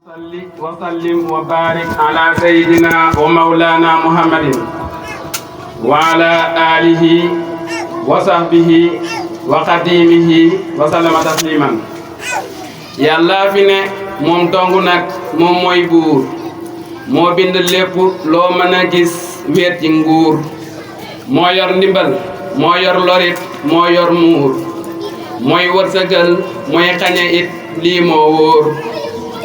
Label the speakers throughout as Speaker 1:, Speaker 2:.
Speaker 1: صل وسلم وبارك على سيدنا ومولانا محمد وعلى آله وصحبه وقديمه وسلم تسليما yàlla fi ne moom dong nag moom mooy buur moo bind lépp loo mën a gis wéet ci nguur moo yor ndimbal moo yor lorit moo yor muur mooy wërsëgal mooy xañe it lii moo wóor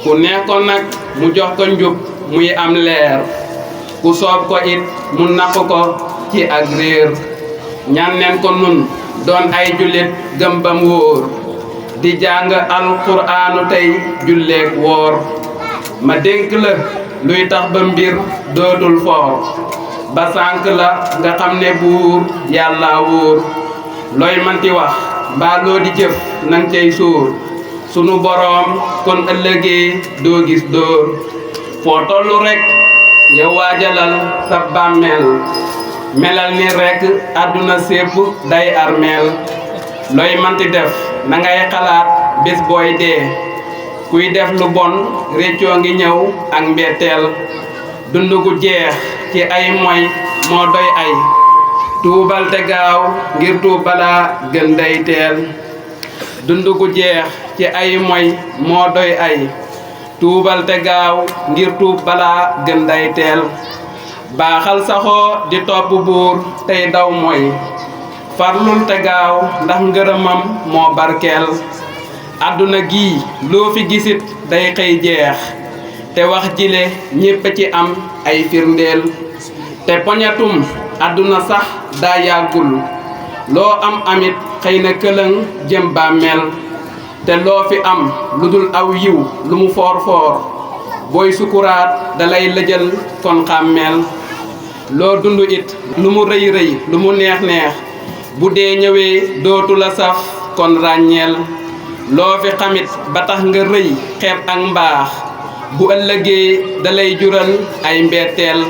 Speaker 1: ku neex ko nag mu jox ko njub muy am leer ku soob ko it mu napp ko ci ak réer ñaan neen ko nun doon ay jullit gëm bam wóor di jàng alquraanu tey julleek woor ma dénk la luy tax ba mbir dootul foor ba sànk la nga xam ne buur yàlla wóor looy manti wax mbaa loo di jëf nang cey sóor sunu boroom kon ëllëgee doo gis dóor foo tollu rekk yow waajalal sa bàmmeel melal ni rekk àdduna sépp day armeel looy manti def na ngay xalaat bés booy dee kuy def lu bon réccoo ngi ñëw ak mbetteel dund gu jeex ci ay moy moo doy ay tuubal te gaaw ngir tuub balaa gën day teel dund gu jeex ci ay moy moo doy ay tuubal te gaaw ngir tuub balaa gën day teel baaxal saxoo di topp buur tey daw moy farlul te gaaw ndax ngërëmam moo barkeel àdduna gii loo fi gisit day xëy jeex te wax jile ñépp ci am ay firndeel te poñatum àdduna sax daa yàggul loo am amit xëy na këlëng jëm bàmmeel te loo fi am lu dul aw yiw lu mu foor foor booy sukuraat dalay lëjal kon xàmmeel loo dund it lu mu rëy rëy lu mu neex neex bu dee ñëwee dootu la saf kon ràññeel loo fi xamit ba tax nga rëy xeeb ak mbaax bu ëllëgee dalay jural ay mbetteel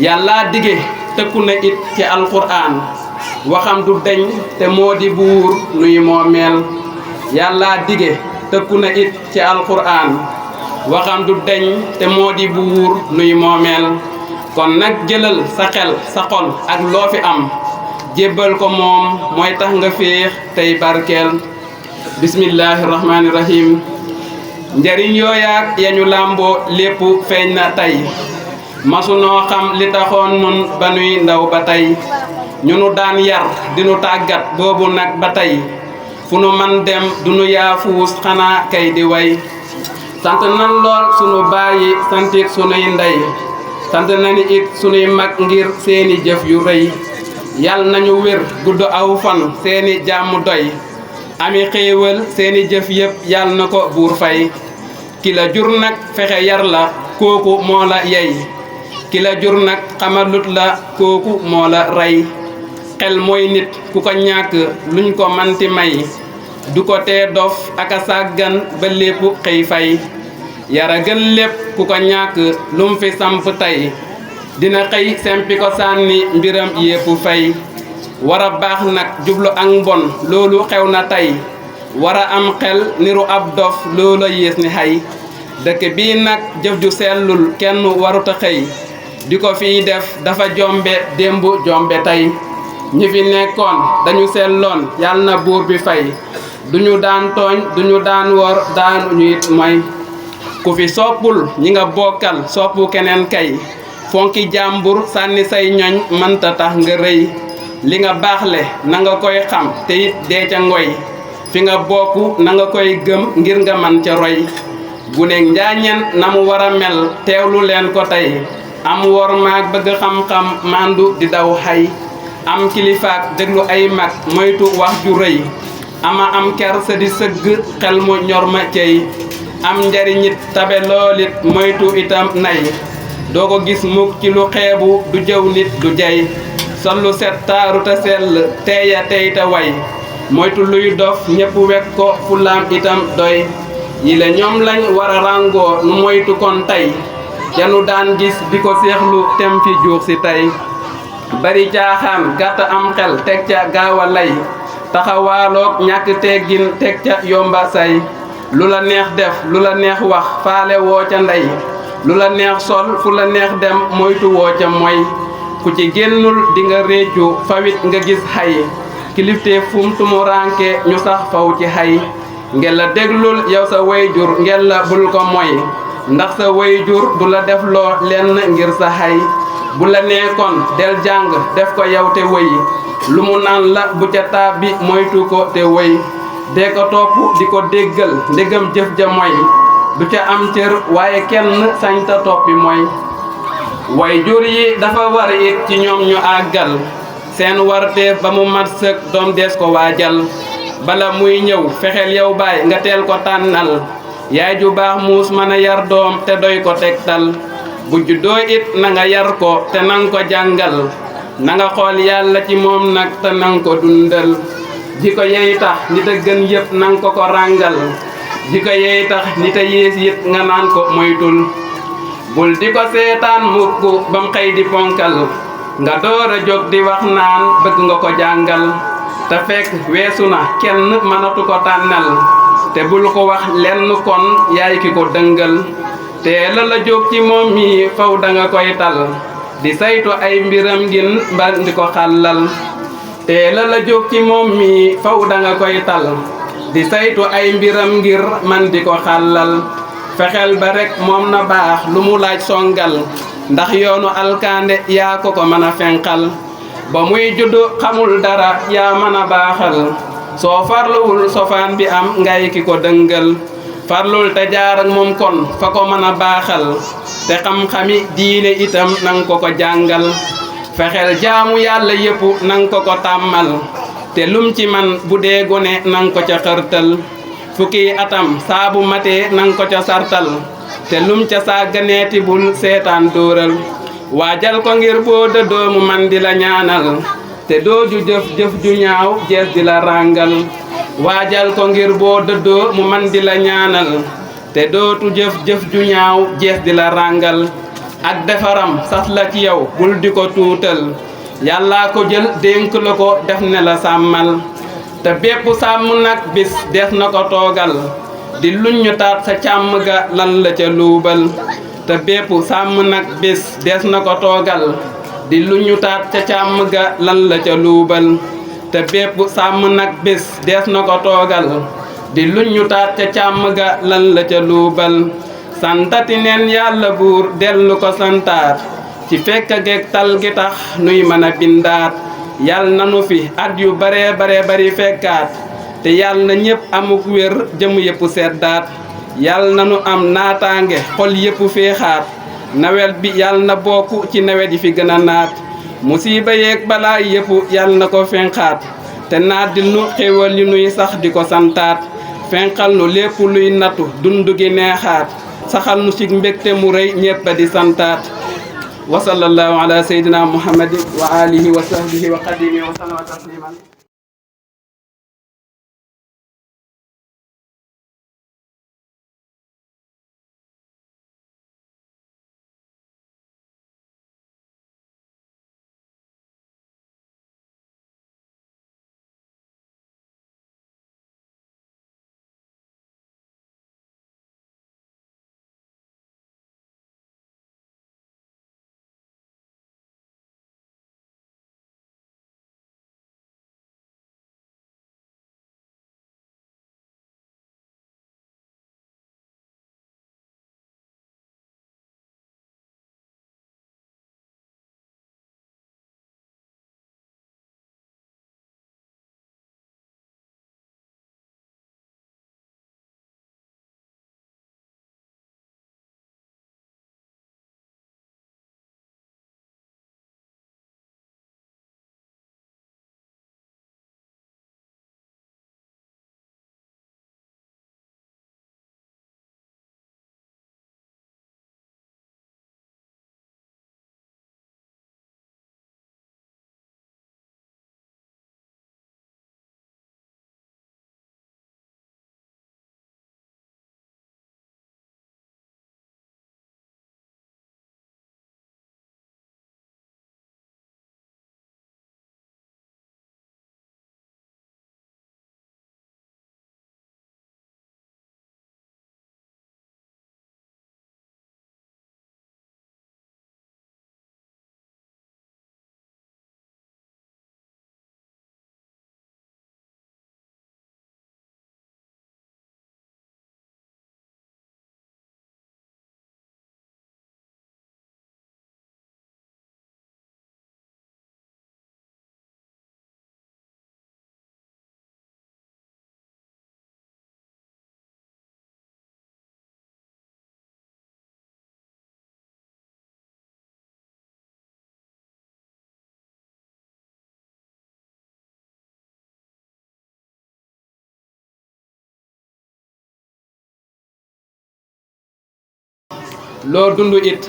Speaker 1: yàlla dige tëkku na it ci alxuraan waxam du deñ te moo di buur nuy moomeel yàlla dige tëkku na it ci alxuraan waxam du deñ te moo di buur nuy moomeel kon nag jëlal sa xel sa xol ak loo fi am jébbal ko moom mooy tax nga féex tey barkeel bismillahi rahmaani rahim njariñ yooyaak yañu làmboo lépp feeñ na tey masunoo xam li taxoon nun ba nuy ndaw ba tey ñu nu daan yar dinu tàggat boobu nag ba tey fu nu man dem dunu yaafuus xanaa kay di way sant nan lool sunu bàyyi santit sunuy ndey sant nani it sunuy mag ngir seeni jëf yu rëy yal nañu wér gudd aw fan seeni jàmm doy ami xéewal seeni jëf yépp yal na ko buur fay ki la jur nag fexe yar la kooku moo la yey ki la jur nag xamalut la kooku moo la rey xel mooy nit ku ko ñàkk luñ ko manti may du ko tee dof aka sàggan ba lépp xëy fay yara gën lépp ku ko ñàkk lum fi samp tey dina xëy sempi ko sànni mbiram yépp fay wara baax nag jublu ak mbon loolu xew na tey wara am xel niru ab dof loola yées ni xay dëkk bii nag jëf ju sellul kenn waruta xëy di ko fiy def dafa jombe démb jombe tey ñi fi nekkoon dañu selloon yal na buur bi fay duñu daan tooñ duñu daan wor daanuñu it moy ku fi soppul ñi nga bokkal soppu keneen kay fonki jàmbur sànni say ñoñ mënta tax nga rëy li nga baaxle na nga koy xam te it dee ca ngoy fi nga bokk na nga koy gëm ngir nga man ca roy guneeg njaañeen na mu war a mel teewlu leen ko tey am wor maag bëgg xam-xam mandu di daw xay am kilifaak déglu ay mag moytu wax ju rëy ama am ker sa di sëgg xel mu ñor ma cey am njariñit tabe loolit moytu itam nay doo ko gis mukk ci lu xeebu du jëw nit du jay sollu set taaru te sell teeya tey te way moytu luy dof ñépp wekk ko fulaam itam doy yi la ñoom lañ war a ràngoo nu moytu kon tey yanu daan gis di ko seexlu tem fi juux si tey bari caaxaan gàtt am xel teg ca gaaw a lay taxawaaloog ñàkk teggin teg ca yomba say lu la neex def lu la neex wax faale woo ca ndey lu la neex sol fu la neex dem moytu woo ca moy ku ci génnul di nga réccu fawit nga gis xay kilifte fum tumuranke ñu sax faw ci xay ngel la déglul yow sa wayjur ngel la bul ko moy ndax sa wayjur du la def loo lenn ngir sa xay bu la nekkoon del jàng def ko yow te wëy lu mu naan la bu ca tàbbi moytu ko te wëy dee ko topp di ko déggal ndégam jëf ja moy du ca am cër waaye kenn sañta toppi mooy wayjur yi dafa war it ci ñoom ñu àggal seen warteef ba mu mat sëkk doom dees ko waajal bala muy ñëw fexeel yow baay nga teel ko tànnal yaay ju baax muus mën a yar doom te doy ko tegtal bu juddoo it na nga yar ko te nang ko jàngal na nga xool yàlla ci moom nag te nang ko dundal ji ko yey tax nit a gën yëpp nang ko ko ràngal ji ko yey tax nit a yées it nga naan ko moytul bul di ko seetaan mukk bam xëy di ponkal nga door a jóg di wax naan bëgg nga ko jàngal te fekk weesu na kenn mënatu ko tànnal te bul ko wax lenn kon yaay ki ko dëngal te la jóg ci moom mi faw da nga koy tal di saytu ay mbiram ngin mba di ko xàllal te la jóg ci moom mi faw da nga koy tal di saytu ay mbiram ngir man di ko xàllal fexeel ba rek moom na baax lu mu laaj songal ndax yoonu alkande yaa ko ko mën a fenqal ba muy juddu xamul dara yaa mën a baaxal soo farluwul sofaan bi am ngay ki ko dëngal farlul te jaar ak moom kon fa ko mën a baaxal te xam-xami diine itam nang ko ko jàngal fexeel jaamu yàlla yépp nang ko ko tàmmal te lum ci man bu dee gone nang ko ca xërtal fukki atam saabu matee nang ko ca sartal te lum ca sàgganeeti bul seetaan dóoral waajal ko ngir boo dëddoo mu man di la ñaanal te doo ju jëf ju ñaaw jees di la ràngal waajal ko ngir boo dëddoo mu man di la ñaanal te dootu jëf ju ñaaw jees di la ràngal ak defaram sas la ci yow bul di ko tuutal yàllaa ko jël dénk la ko def ne la sàmmal te bépp sàmm nag bis des na ko toogal di luñu taat sa càmm ga lan la ca luubal te bépp sàmm nag bis des na ko toogal di luñu taat ca càmm ga lan la ca luubal te bépp sàmm nag bis des na ko toogal di luñu taat ca càmm ga lan la ca luubal santati neen yàlla buur dellu ko santaat ci fekk geeg tal gi tax nuy mën a bindaat yàll nanu fi at yu bare bari fekkaat te yàll na ñépp amuk wér jëm yépp seddaat yàll nanu am naataange xol yépp féexaat nawet bi yàll na bokk ci nawet yi fi gën a naat musiba yeeg balaa yépp yàll na ko fenqaat te naat di nu xéwal yu nuy sax di ko santaat fenqal nu lépp luy nattu dund gi neexaat saxal nu ci mbégte mu rëy ñépp di santaat wa sallallahu ala sayyidina muhammadin wa alihi wa sahbihi wa qadimihi wa sallama tasliman loo dund it